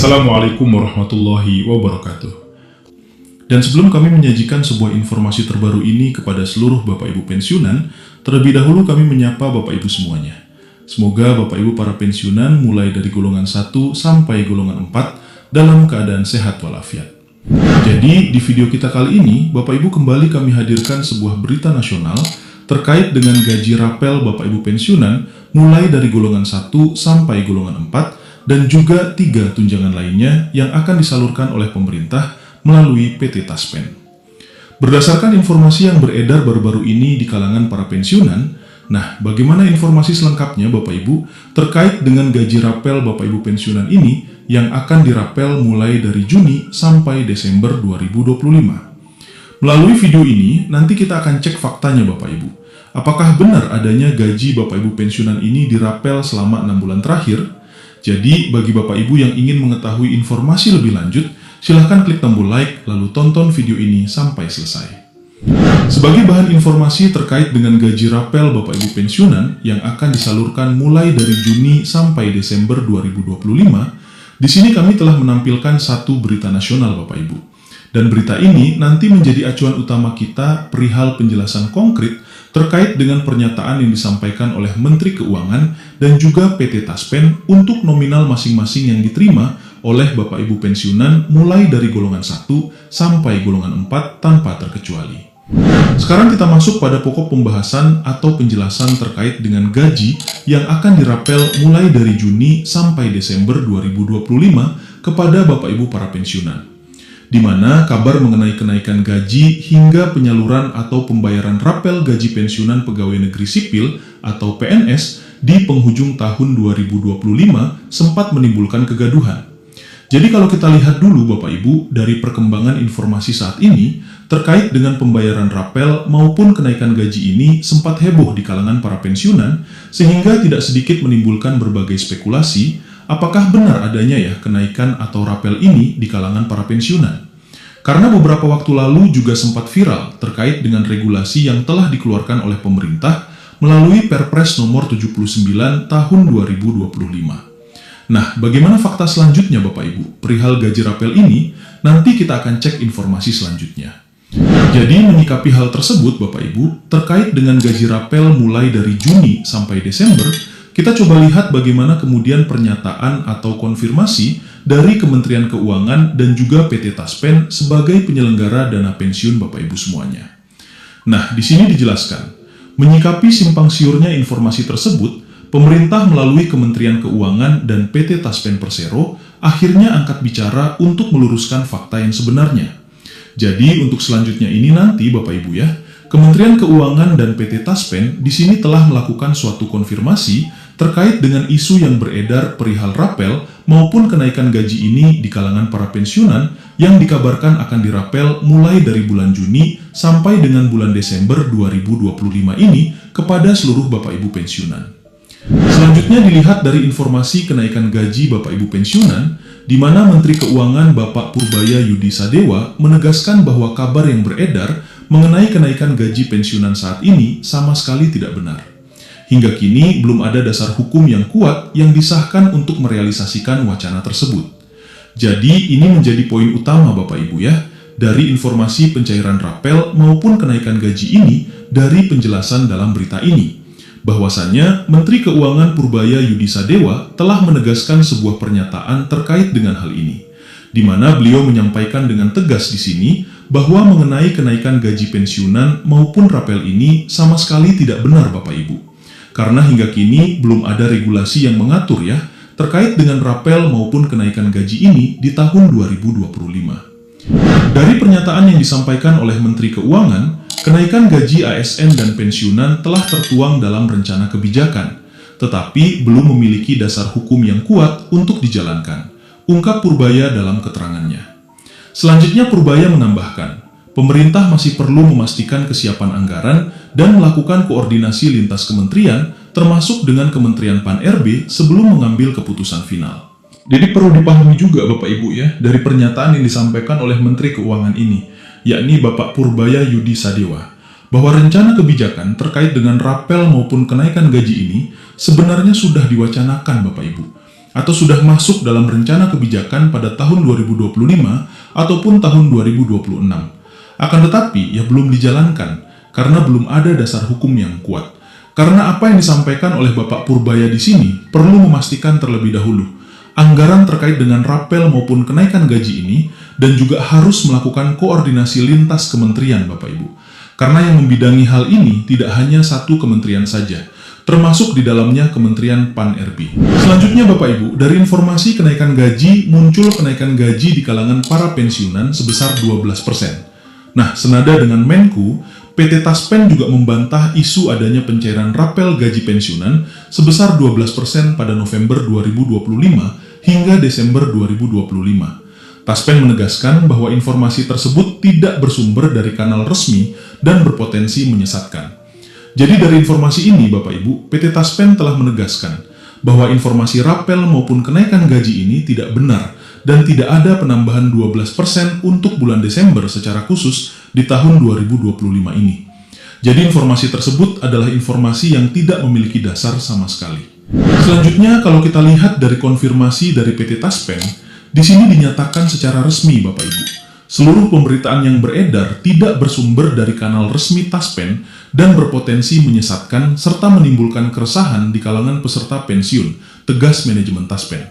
Assalamualaikum warahmatullahi wabarakatuh. Dan sebelum kami menyajikan sebuah informasi terbaru ini kepada seluruh Bapak Ibu pensiunan, terlebih dahulu kami menyapa Bapak Ibu semuanya. Semoga Bapak Ibu para pensiunan mulai dari golongan 1 sampai golongan 4 dalam keadaan sehat walafiat. Jadi di video kita kali ini, Bapak Ibu kembali kami hadirkan sebuah berita nasional terkait dengan gaji rapel Bapak Ibu pensiunan mulai dari golongan 1 sampai golongan 4 dan juga 3 tunjangan lainnya yang akan disalurkan oleh pemerintah melalui PT Taspen. Berdasarkan informasi yang beredar baru-baru ini di kalangan para pensiunan, nah bagaimana informasi selengkapnya Bapak Ibu terkait dengan gaji rapel Bapak Ibu pensiunan ini yang akan dirapel mulai dari Juni sampai Desember 2025. Melalui video ini, nanti kita akan cek faktanya Bapak Ibu. Apakah benar adanya gaji Bapak Ibu pensiunan ini dirapel selama 6 bulan terakhir? Jadi, bagi Bapak Ibu yang ingin mengetahui informasi lebih lanjut, silahkan klik tombol like, lalu tonton video ini sampai selesai. Sebagai bahan informasi terkait dengan gaji rapel Bapak Ibu pensiunan yang akan disalurkan mulai dari Juni sampai Desember 2025, di sini kami telah menampilkan satu berita nasional Bapak Ibu. Dan berita ini nanti menjadi acuan utama kita perihal penjelasan konkret terkait dengan pernyataan yang disampaikan oleh Menteri Keuangan dan juga PT Taspen untuk nominal masing-masing yang diterima oleh Bapak Ibu pensiunan mulai dari golongan 1 sampai golongan 4 tanpa terkecuali. Sekarang kita masuk pada pokok pembahasan atau penjelasan terkait dengan gaji yang akan dirapel mulai dari Juni sampai Desember 2025 kepada Bapak Ibu para pensiunan, di mana kabar mengenai kenaikan gaji hingga penyaluran atau pembayaran rapel gaji pensiunan pegawai negeri sipil atau PNS di penghujung tahun 2025 sempat menimbulkan kegaduhan. Jadi kalau kita lihat dulu Bapak Ibu dari perkembangan informasi saat ini terkait dengan pembayaran rapel maupun kenaikan gaji ini sempat heboh di kalangan para pensiunan sehingga tidak sedikit menimbulkan berbagai spekulasi apakah benar adanya ya kenaikan atau rapel ini di kalangan para pensiunan. Karena beberapa waktu lalu juga sempat viral terkait dengan regulasi yang telah dikeluarkan oleh pemerintah melalui Perpres nomor 79 tahun 2025. Nah, bagaimana fakta selanjutnya Bapak Ibu perihal gaji rapel ini? Nanti kita akan cek informasi selanjutnya. Jadi menyikapi hal tersebut Bapak Ibu terkait dengan gaji rapel mulai dari Juni sampai Desember, kita coba lihat bagaimana kemudian pernyataan atau konfirmasi dari Kementerian Keuangan dan juga PT Taspen sebagai penyelenggara dana pensiun Bapak Ibu semuanya. Nah, di sini dijelaskan, menyikapi simpang siurnya informasi tersebut, pemerintah melalui Kementerian Keuangan dan PT Taspen Persero akhirnya angkat bicara untuk meluruskan fakta yang sebenarnya. Jadi untuk selanjutnya ini nanti Bapak Ibu ya, Kementerian Keuangan dan PT Taspen di sini telah melakukan suatu konfirmasi terkait dengan isu yang beredar perihal rapel maupun kenaikan gaji ini di kalangan para pensiunan yang dikabarkan akan dirapel mulai dari bulan Juni sampai dengan bulan Desember 2025 ini kepada seluruh Bapak Ibu pensiunan. Selanjutnya dilihat dari informasi kenaikan gaji Bapak Ibu pensiunan, di mana Menteri Keuangan Bapak Purbaya Yudi Sadewa menegaskan bahwa kabar yang beredar mengenai kenaikan gaji pensiunan saat ini sama sekali tidak benar. Hingga kini belum ada dasar hukum yang kuat yang disahkan untuk merealisasikan wacana tersebut. Jadi ini menjadi poin utama Bapak Ibu ya, dari informasi pencairan rapel maupun kenaikan gaji ini dari penjelasan dalam berita ini. Bahwasanya Menteri Keuangan Purbaya Yudi Sadewa telah menegaskan sebuah pernyataan terkait dengan hal ini, di mana beliau menyampaikan dengan tegas di sini bahwa mengenai kenaikan gaji pensiunan maupun rapel ini sama sekali tidak benar Bapak Ibu. Karena hingga kini belum ada regulasi yang mengatur ya terkait dengan rapel maupun kenaikan gaji ini di tahun 2025. Dari pernyataan yang disampaikan oleh Menteri Keuangan, kenaikan gaji ASN dan pensiunan telah tertuang dalam rencana kebijakan, tetapi belum memiliki dasar hukum yang kuat untuk dijalankan, ungkap Purbaya dalam keterangannya. Selanjutnya Purbaya menambahkan, pemerintah masih perlu memastikan kesiapan anggaran dan melakukan koordinasi lintas kementerian, termasuk dengan Kementerian Pan-RB sebelum mengambil keputusan final. Jadi perlu dipahami juga Bapak Ibu ya, dari pernyataan yang disampaikan oleh Menteri Keuangan ini, yakni Bapak Purbaya Yudi Sadewa, bahwa rencana kebijakan terkait dengan rapel maupun kenaikan gaji ini sebenarnya sudah diwacanakan Bapak Ibu. atau sudah masuk dalam rencana kebijakan pada tahun 2025 ataupun tahun 2026. Akan tetapi, ia belum dijalankan karena belum ada dasar hukum yang kuat. Karena apa yang disampaikan oleh Bapak Purbaya di sini perlu memastikan terlebih dahulu anggaran terkait dengan rapel maupun kenaikan gaji ini dan juga harus melakukan koordinasi lintas kementerian Bapak Ibu. Karena yang membidangi hal ini tidak hanya satu kementerian saja, termasuk di dalamnya Kementerian Pan-RB. Selanjutnya Bapak Ibu, dari informasi kenaikan gaji, muncul kenaikan gaji di kalangan para pensiunan sebesar 12%. Nah, senada dengan Menku, PT Taspen juga membantah isu adanya pencairan rapel gaji pensiunan sebesar 12% pada November 2025 hingga Desember 2025. Taspen menegaskan bahwa informasi tersebut tidak bersumber dari kanal resmi dan berpotensi menyesatkan. Jadi dari informasi ini Bapak Ibu, PT Taspen telah menegaskan bahwa informasi rapel maupun kenaikan gaji ini tidak benar dan tidak ada penambahan 12% untuk bulan Desember secara khusus di tahun 2025 ini. Jadi informasi tersebut adalah informasi yang tidak memiliki dasar sama sekali. Selanjutnya kalau kita lihat dari konfirmasi dari PT Taspen, di sini dinyatakan secara resmi Bapak Ibu, seluruh pemberitaan yang beredar tidak bersumber dari kanal resmi Taspen dan berpotensi menyesatkan serta menimbulkan keresahan di kalangan peserta pensiun, tegas manajemen Taspen.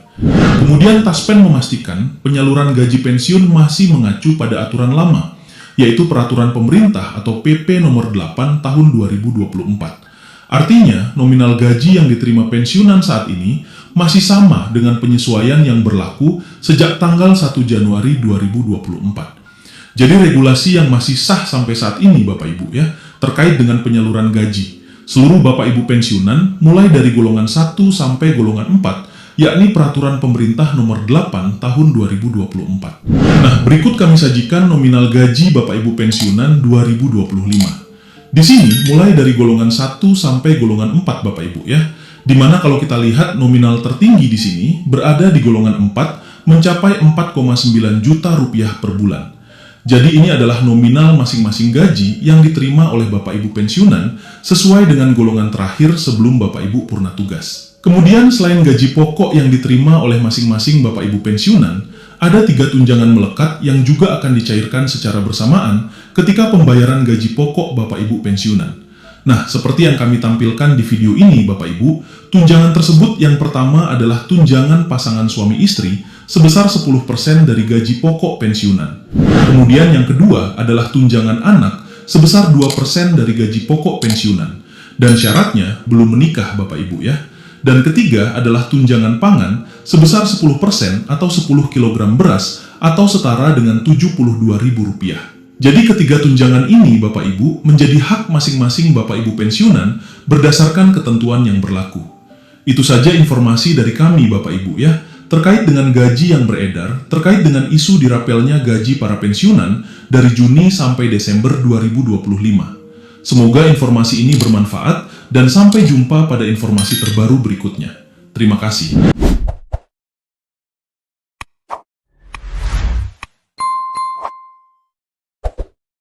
Kemudian Taspen memastikan penyaluran gaji pensiun masih mengacu pada aturan lama, yaitu Peraturan Pemerintah atau PP nomor 8 tahun 2024. Artinya, nominal gaji yang diterima pensiunan saat ini masih sama dengan penyesuaian yang berlaku sejak tanggal 1 Januari 2024. Jadi regulasi yang masih sah sampai saat ini Bapak Ibu ya, terkait dengan penyaluran gaji. Seluruh Bapak Ibu pensiunan mulai dari golongan 1 sampai golongan 4, yakni Peraturan Pemerintah nomor 8 tahun 2024. Nah, berikut kami sajikan nominal gaji Bapak Ibu pensiunan 2025. Di sini mulai dari golongan 1 sampai golongan 4 Bapak Ibu ya, di mana kalau kita lihat nominal tertinggi di sini berada di golongan 4 mencapai 4,9 juta rupiah per bulan. Jadi ini adalah nominal masing-masing gaji yang diterima oleh Bapak Ibu pensiunan sesuai dengan golongan terakhir sebelum Bapak Ibu purna tugas. Kemudian selain gaji pokok yang diterima oleh masing-masing Bapak Ibu pensiunan, ada 3 tunjangan melekat yang juga akan dicairkan secara bersamaan ketika pembayaran gaji pokok Bapak Ibu pensiunan. Nah, seperti yang kami tampilkan di video ini Bapak Ibu, tunjangan tersebut yang pertama adalah tunjangan pasangan suami istri sebesar 10% dari gaji pokok pensiunan. Kemudian yang kedua adalah tunjangan anak sebesar 2% dari gaji pokok pensiunan. Dan syaratnya belum menikah Bapak Ibu ya. Dan ketiga adalah tunjangan pangan sebesar 10% atau 10 kg beras atau setara dengan Rp72.000. Jadi ketiga tunjangan ini Bapak Ibu menjadi hak masing-masing Bapak Ibu pensiunan berdasarkan ketentuan yang berlaku. Itu saja informasi dari kami Bapak Ibu ya, terkait dengan gaji yang beredar, terkait dengan isu dirapelnya gaji para pensiunan dari Juni sampai Desember 2025. Semoga informasi ini bermanfaat dan sampai jumpa pada informasi terbaru berikutnya. Terima kasih.